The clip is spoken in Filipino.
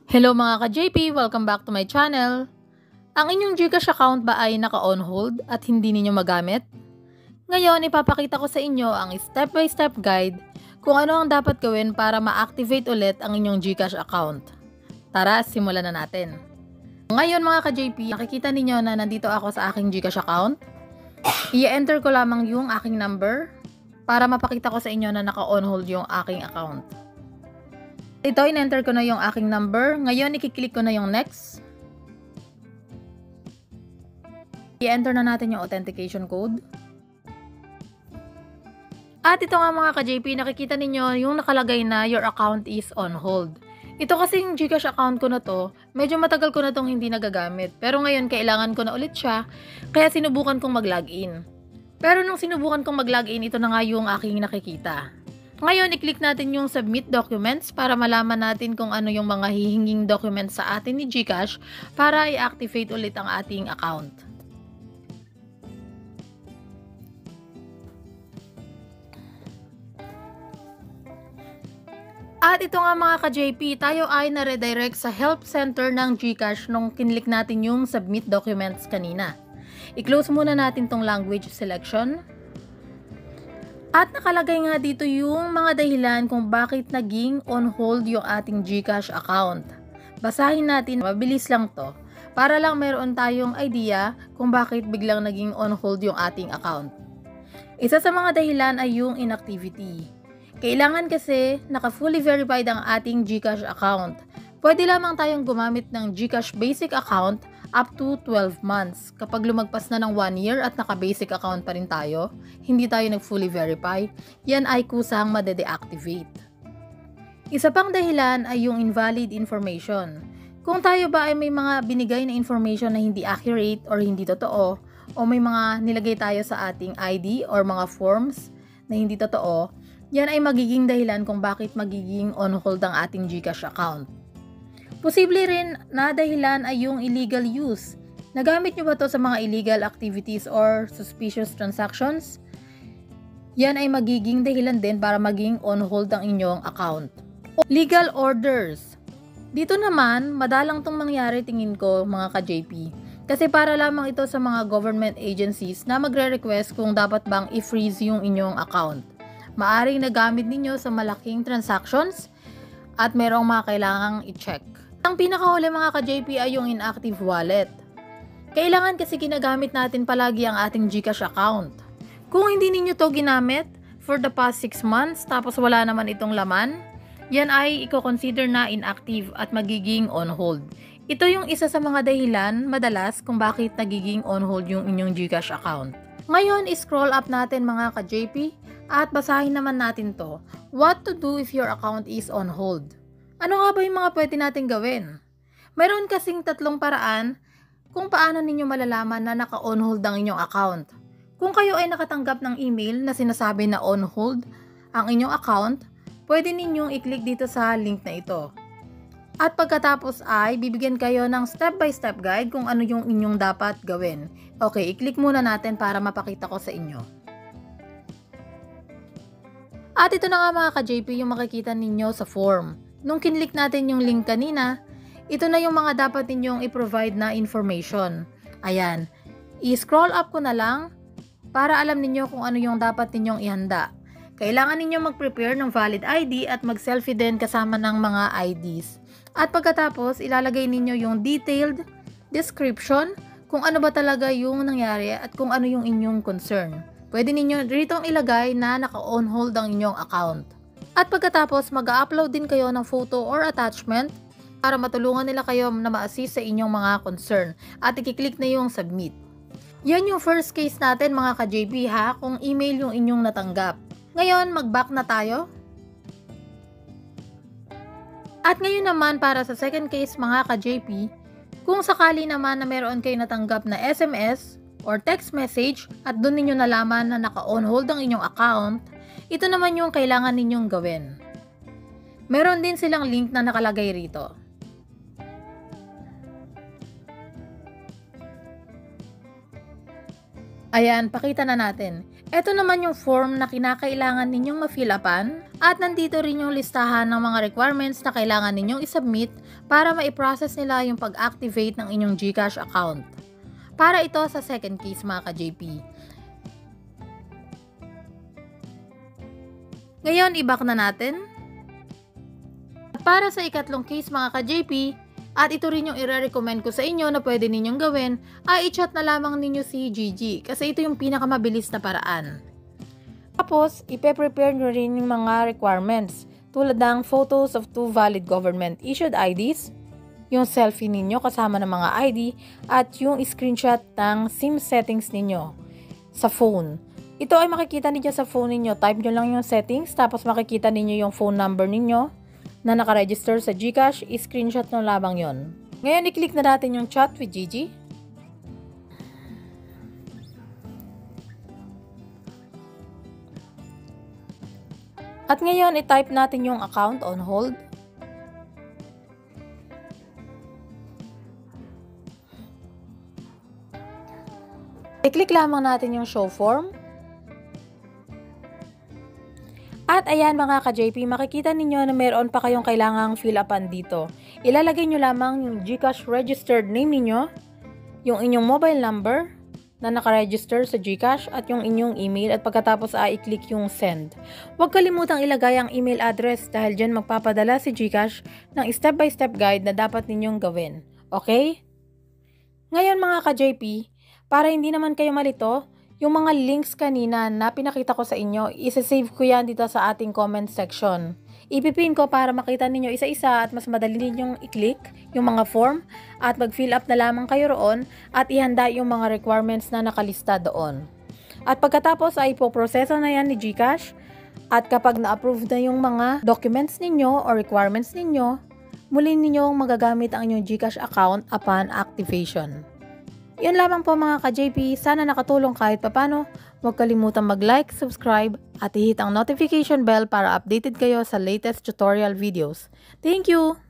Hello mga ka-JP! Welcome back to my channel! Ang inyong GCash account ba ay naka-on hold at hindi ninyo magamit? Ngayon, ipapakita ko sa inyo ang step-by-step guide kung ano ang dapat gawin para ma-activate ulit ang inyong GCash account. Tara, simulan na natin. Ngayon mga ka-JP, nakikita ninyo na nandito ako sa aking GCash account. I-enter ko lamang yung aking number para mapakita ko sa inyo na naka-on hold yung aking account. Ito, in-enter ko na yung aking number. Ngayon, i-click ko na yung next. I-enter na natin yung authentication code. At ito nga mga ka-JP, nakikita ninyo yung nakalagay na your account is on hold. Ito kasing GCash account ko na to, medyo matagal ko na tong hindi nagagamit. Pero ngayon, kailangan ko na ulit siya, kaya sinubukan kong mag-login. Pero nung sinubukan kong mag-login, ito na nga yung aking nakikita. Ngayon, i-click natin yung Submit Documents para malaman natin kung ano yung mga hihinging documents sa atin ni GCash para i-activate ulit ang ating account. At ito nga mga ka-JP, tayo ay na-redirect sa help center ng GCash nung kinlik natin yung Submit Documents kanina. I-close muna natin tong language selection. At nakalagay nga dito yung mga dahilan kung bakit naging on hold yung ating GCash account. Basahin natin, mabilis lang to, para lang meron tayong idea kung bakit biglang naging on hold yung ating account. Isa sa mga dahilan ay yung inactivity. Kailangan kasi naka-fully verified ang ating GCash account. Pwede lamang tayong gumamit ng GCash basic account up to 12 months. Kapag lumagpas na ng 1 year at naka-basic account pa rin tayo, hindi tayo nag-fully verify, yan ay kusang made-deactivate. Isa pang dahilan ay yung invalid information. Kung tayo ba ay may mga binigay na information na hindi accurate or hindi totoo, o may mga nilagay tayo sa ating ID or mga forms na hindi totoo, yan ay magiging dahilan kung bakit magiging on hold ang ating GCash account. Posible rin na dahilan ay yung illegal use. Nagamit nyo ba to sa mga illegal activities or suspicious transactions? Yan ay magiging dahilan din para maging on hold ang inyong account. Legal orders. Dito naman, madalang tong mangyari tingin ko mga ka-JP. Kasi para lamang ito sa mga government agencies na magre-request kung dapat bang i-freeze yung inyong account. Maaring nagamit ninyo sa malaking transactions at merong mga kailangang i-check. Ang pinakahuli mga ka-JP ay yung inactive wallet. Kailangan kasi ginagamit natin palagi ang ating GCash account. Kung hindi ninyo to ginamit for the past 6 months tapos wala naman itong laman, yan ay i-consider na inactive at magiging on hold. Ito yung isa sa mga dahilan madalas kung bakit nagiging on hold yung inyong GCash account. Ngayon, scroll up natin mga ka-JP at basahin naman natin to. What to do if your account is on hold? Ano nga ba yung mga pwede natin gawin? Mayroon kasing tatlong paraan kung paano ninyo malalaman na naka-on hold ang inyong account. Kung kayo ay nakatanggap ng email na sinasabi na on hold ang inyong account, pwede ninyong i-click dito sa link na ito. At pagkatapos ay bibigyan kayo ng step-by-step guide kung ano yung inyong dapat gawin. Okay, i-click muna natin para mapakita ko sa inyo. At ito na nga mga ka-JP yung makikita ninyo sa form. Nung kinlik natin yung link kanina, ito na yung mga dapat ninyong i-provide na information. Ayan, i-scroll up ko na lang para alam ninyo kung ano yung dapat ninyong ihanda. Kailangan ninyong mag-prepare ng valid ID at mag-selfie din kasama ng mga IDs. At pagkatapos, ilalagay ninyo yung detailed description kung ano ba talaga yung nangyari at kung ano yung inyong concern. Pwede ninyo rito ilagay na naka-on hold ang inyong account. At pagkatapos, mag-upload din kayo ng photo or attachment para matulungan nila kayo na ma-assist sa inyong mga concern. At i-click na yung submit. Yan yung first case natin mga ka-JP ha, kung email yung inyong natanggap. Ngayon, mag-back na tayo. At ngayon naman para sa second case mga ka-JP, kung sakali naman na meron kayo natanggap na SMS or text message at doon ninyo nalaman na naka-on hold ang inyong account, ito naman yung kailangan ninyong gawin. Meron din silang link na nakalagay rito. Ayan, pakita na natin. Ito naman yung form na kinakailangan ninyong ma-fill upan at nandito rin yung listahan ng mga requirements na kailangan ninyong isubmit para ma-process nila yung pag-activate ng inyong GCash account. Para ito sa second case mga ka-JP. Ngayon, i-back na natin. At para sa ikatlong case mga ka-JP, at ito rin yung i-recommend ko sa inyo na pwede ninyong gawin, ay i-chat na lamang ninyo si Gigi kasi ito yung pinakamabilis na paraan. Tapos, ipe-prepare nyo rin yung mga requirements tulad ng photos of 2 valid government issued IDs, yung selfie ninyo kasama ng mga ID, at yung screenshot ng SIM settings ninyo sa phone. Ito ay makikita ninyo sa phone ninyo. Type nyo lang yung settings, tapos makikita ninyo yung phone number ninyo na nakaregister sa GCash, i-screenshot nyo lamang yon. Ngayon, i-click na natin yung chat with Gigi. At ngayon, i-type natin yung account on hold. I-click lamang natin yung show form. At ayan mga ka-JP, makikita ninyo na meron pa kayong kailangang fill upan dito. Ilalagay nyo lamang yung GCash registered name ninyo, yung inyong mobile number na nakaregister sa GCash at yung inyong email at pagkatapos ay i-click yung send. Huwag kalimutang ilagay ang email address dahil dyan magpapadala si GCash ng step-by-step guide na dapat ninyong gawin. Okay? Ngayon mga ka-JP, para hindi naman kayo malito, yung mga links kanina na pinakita ko sa inyo, isa-save ko yan dito sa ating comment section. Ipipin ko para makita ninyo isa-isa at mas madali ninyong i-click yung mga form at mag-fill up na lamang kayo roon at ihanda yung mga requirements na nakalista doon. At pagkatapos ay ipoproseso na yan ni GCash at kapag na-approve na yung mga documents ninyo or requirements ninyo, muli ninyong magagamit ang inyong GCash account upon activation. Yun lamang po mga ka-JP, sana nakatulong kahit papano. Huwag kalimutang mag-like, subscribe, at i-hit ang notification bell para updated kayo sa latest tutorial videos. Thank you!